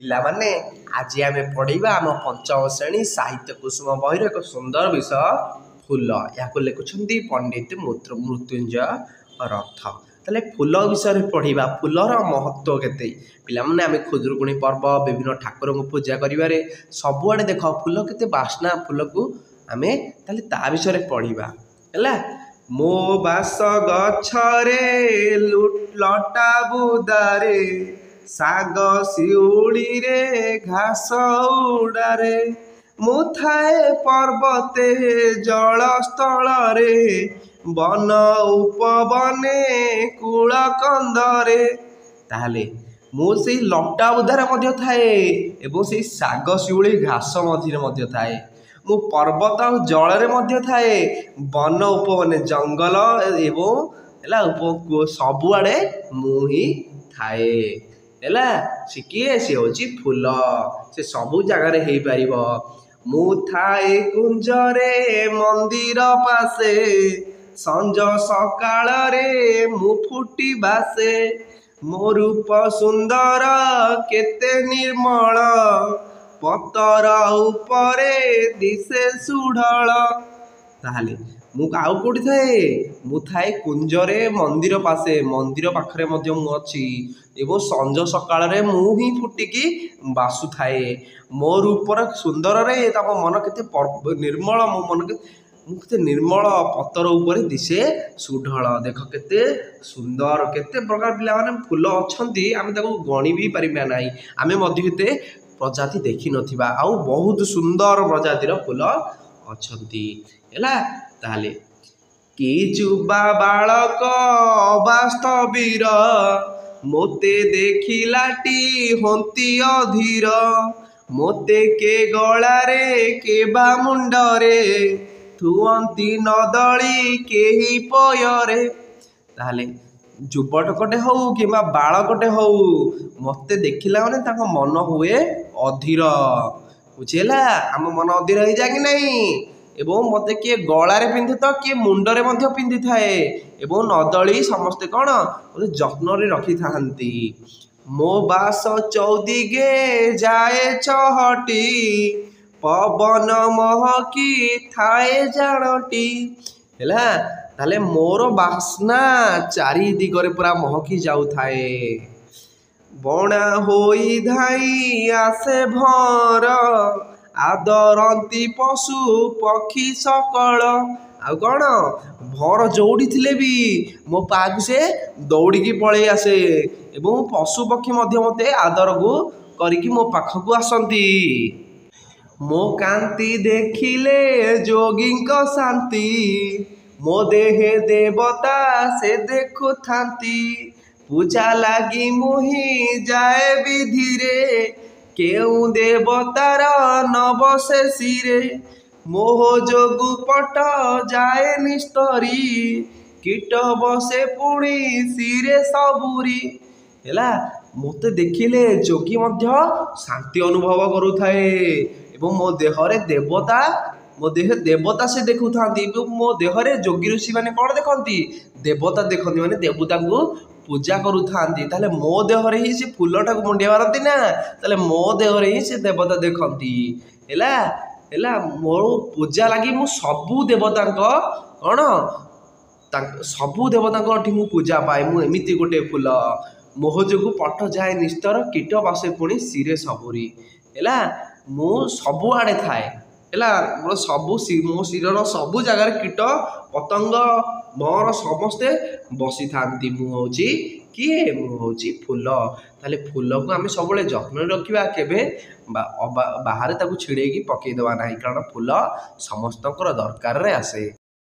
ପିଲାମାନେ ଆଜି ଆମେ ପଢ଼ିବା ଆମ ପଞ୍ଚମ ଶ୍ରେଣୀ ସାହିତ୍ୟ କୁସୁମ ବହିର ଏକ ସୁନ୍ଦର ବିଷୟ ଫୁଲ। ଏହାକୁ ଲେଖୁଛନ୍ତି ପଣ୍ଡିତ ମୃତ୍ୟୁଞ୍ଜୟ ରଥ। ତାହେଲେ ଫୁଲ ବିଷୟରେ ପଢ଼ିବା। ଫୁଲର ମହତ୍ଵ କେତେ? ପିଲାମାନେ ଆମେ ଖୁଦୁରୁକୁଣୀ ପର୍ବ ବିଭିନ୍ନ ଠାକୁରଙ୍କୁ ପୂଜା କରିବାରେ ସବୁଆଡ଼େ ଦେଖ ଫୁଲ କେତେ ବାସ୍ନା ଫୁଲକୁ ଆମେ ତାହେଲେ ତା ବିଷୟରେ ପଢ଼ିବା ହେଲା। ମୋ ବାସ ଗଛରେ ଲଟା ବୁଦାରେ ଶାଗ ଶିଉଳିରେ ଘାସ ଉଡ଼ାରେ ମୁଁ ଥାଏ ପର୍ବତେ ଜଳସ୍ଥଳରେ ବନ ଉପବନେ କୂଳ କନ୍ଦରେ। ତାହେଲେ ମୁଁ ସେଇ ଲଟା ବୁଦାରେ ମଧ୍ୟ ଥାଏ ଏବଂ ସେଇ ଶାଗ ଶିଉଳି ଘାସ ମଝିରେ ମଧ୍ୟ ଥାଏ। ମୁଁ ପର୍ବତ ଆଉ ଜଳରେ ମଧ୍ୟ ଥାଏ, ବନ ଉପବନେ ଜଙ୍ଗଲ ଏବଂ ହେଲା ସବୁଆଡ଼େ ମୁଁ ହିଁ ଥାଏ ହେଲା। ସେ କିଏ? ସେ ହେଉଛି ଫୁଲ। ସେ ସବୁ ଜାଗାରେ ହେଇପାରିବ। ମୁଁ ଥାଏ କୁଞ୍ଜରେ ମନ୍ଦିର ପାଶେ ସଞ୍ଜ ସକାଳରେ ମୁଁ ଫୁଟି ବାସେ। ମୋ ରୂପ ସୁନ୍ଦର କେତେ ନିର୍ମଳ ପତର ଉପରେ ଦିଶେ ସୁଢଳ। ତାହେଲେ ମୁଁ ଆଉ କୋଉଠି ଥାଏ? ମୁଁ ଥାଏ କୁଞ୍ଜରେ ମନ୍ଦିର ପାଶେ, ମନ୍ଦିର ପାଖରେ ମଧ୍ୟ ମୁଁ ଅଛି ଏବଂ ସଞ୍ଜ ସକାଳରେ ମୁଁ ହିଁ ଫୁଟିକି ବାସୁଥାଏ। ମୋ ରୂପର ସୁନ୍ଦରରେ ତମ ମନ କେତେ ନିର୍ମଳ, ମୋ ମନ ମୁଁ କେତେ ନିର୍ମଳ ପତର ଉପରେ ଦିଶେ ସୁଢଳ। ଦେଖ କେତେ ସୁନ୍ଦର, କେତେ ପ୍ରକାର ପିଲାମାନେ ଫୁଲ ଅଛନ୍ତି ଆମେ ତାକୁ ଗଣି ବି ପାରିବା ନାହିଁ। ଆମେ ମଧ୍ୟ କେତେ ପ୍ରଜାତି ଦେଖିନଥିବା, ଆଉ ବହୁତ ସୁନ୍ଦର ପ୍ରଜାତିର ଫୁଲ ଅଛନ୍ତି ହେଲା। ତାହେଲେ କି ଯୁବା ବାଳକ ଅବାସ୍ତବୀର ମୋତେ ଦେଖିଲାଟି ହନ୍ତି ଅଧୀର। ମୋତେ କେ ଗଳାରେ କେ ବା ମୁଣ୍ଡରେ ଥୁଅନ୍ତି ନଦଳି କେହି ପୟରେ। ତାହେଲେ ଯୁବକଟେ ହଉ କିମ୍ବା ବାଳକଟେ ହଉ ମୋତେ ଦେଖିଲା ମାନେ ତାଙ୍କ ମନ ହୁଏ ଅଧୀର, ବୁଝିହେଲା। ଆମ ମନ ଅଧୀର ହେଇଯାଏ କି ନାହିଁ? ଏବଂ ମୋତେ କିଏ ଗଳାରେ ପିନ୍ଧେ ତ କିଏ ମୁଣ୍ଡରେ ମଧ୍ୟ ପିନ୍ଧିଥାଏ ଏବଂ ନଦଳି ସମସ୍ତେ କ'ଣ ମୋତେ ଯତ୍ନରେ ରଖିଥାନ୍ତି। ମୋ ବାସ ଚୌଦିଗେ ଯାଏ ଚହଟି ପବନ ମହକି ଥାଏ ଜାଣଟି ହେଲା। ତାହେଲେ ମୋର ବାସ୍ନା ଚାରି ଦିଗରେ ପୁରା ମହକି ଯାଉଥାଏ। ବଣା ହୋଇ ଧାଇ ଆସେ ଭଁର ଆଦରନ୍ତି ପଶୁ ପକ୍ଷୀ ସକଳ। ଆଉ କ'ଣ ଭଁର ଯୋଉଠି ଥିଲେ ବି ମୋ ପାଖକୁ ସେ ଦୌଡ଼ିକି ପଳେଇ ଆସେ ଏବଂ ପଶୁ ପକ୍ଷୀ ମଧ୍ୟ ମୋତେ ଆଦରକୁ କରିକି ମୋ ପାଖକୁ ଆସନ୍ତି। ମୋ କାନ୍ତି ଦେଖିଲେ ଯୋଗୀଙ୍କ ଶାନ୍ତି, ମୋ ଦେହେ ଦେବତା ସେ ଦେଖୁଥାନ୍ତି। ପୂଜା ଲାଗି ମୁହିଁ ଯାଏ ବିଧିରେ କେଉଁ ଦେବତାର ନବ ସେ ଶିରେ। ମୋହ ଯୋଗୁ ପଟ ଯାଏ ନିସ୍ତରୀ କୀଟ ବସେ ପୁଣି ଶିରେ ସବୁରି ହେଲା। ମୋତେ ଦେଖିଲେ ଯୋଗୀ ମଧ୍ୟ ଶାନ୍ତି ଅନୁଭବ କରୁଥାଏ ଏବଂ ମୋ ଦେହରେ ଦେବତା ସେ ଦେଖୁଥାନ୍ତି ଏବଂ ମୋ ଦେହରେ ଯୋଗୀ ଋଷି ମାନେ କ'ଣ ଦେଖନ୍ତି? ଦେବତା ଦେଖନ୍ତି, ମାନେ ଦେବତାଙ୍କୁ ପୂଜା କରୁଥାନ୍ତି। ତାହେଲେ ମୋ ଦେହରେ ହିଁ ସେ ଫୁଲଟାକୁ ମୁଣ୍ଡିଆ ମାରନ୍ତି ନା, ତାହେଲେ ମୋ ଦେହରେ ହିଁ ସେ ଦେବତା ଦେଖନ୍ତି ହେଲା। ମୋ ପୂଜା ଲାଗି ମୁଁ ସବୁ ଦେବତାଙ୍କ କ'ଣ ସବୁ ଦେବତାଙ୍କଠି ମୁଁ ପୂଜା ପାଏ। ମୁଁ ଏମିତି ଗୋଟେ ଫୁଲ। ମୋହ ଯୋଗୁ ପଟ ଯାଏ ନିସ୍ତର କୀଟ ବସେ ପୁଣି ଶିରେ ସବୁରି ହେଲା। ମୁଁ ସବୁଆଡ଼େ ଥାଏ ହେଲା। ମୋ ଶିରର ସବୁ ଜାଗାରେ କୀଟ ପତଙ୍ଗ ଭଁର ସମସ୍ତେ ବସିଥାନ୍ତି। ମୁଁ ହେଉଛି କିଏ? ମୁଁ ହେଉଛି ଫୁଲ। ତାହେଲେ ଫୁଲକୁ ଆମେ ସବୁବେଳେ ଯତ୍ନରେ ରଖିବା, କେବେ ବାହାରେ ତାକୁ ଛିଡ଼େଇକି ପକେଇଦେବା ନାହିଁ, କାରଣ ଫୁଲ ସମସ୍ତଙ୍କର ଦରକାରରେ ଆସେ।